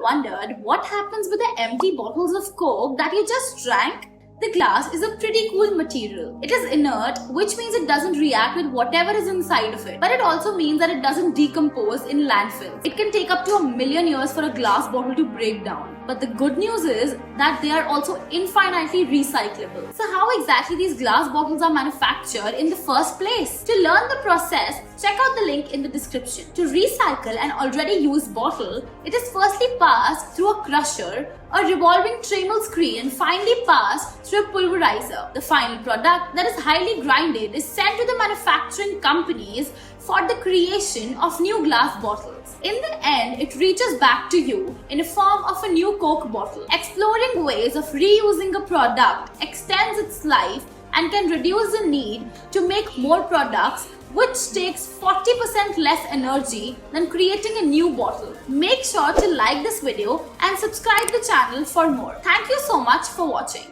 wondered what happens with the empty bottles of Coke that you just drank? The glass is a pretty cool material. It is inert, which means it doesn't react with whatever is inside of it. But it also means that it doesn't decompose in landfills. It can take up to 1,000,000 years for a glass bottle to break down. But the good news is that they are also infinitely recyclable. So how exactly these glass bottles are manufactured in the first place? To learn the process, check out the link in the description. To recycle an already used bottle, it is firstly passed through a crusher, a revolving Dremel screen, and finally passed through a pulverizer. The final product that is highly grinded is sent to the manufacturing companies for the creation of new glass bottles. In the end, it reaches back to you in the form of a new Coke bottle. Exploring ways of reusing a product extends its life and can reduce the need to make more products, which takes 40% less energy than creating a new bottle. Make sure to like this video and subscribe to the channel for more. Thank you so much for watching.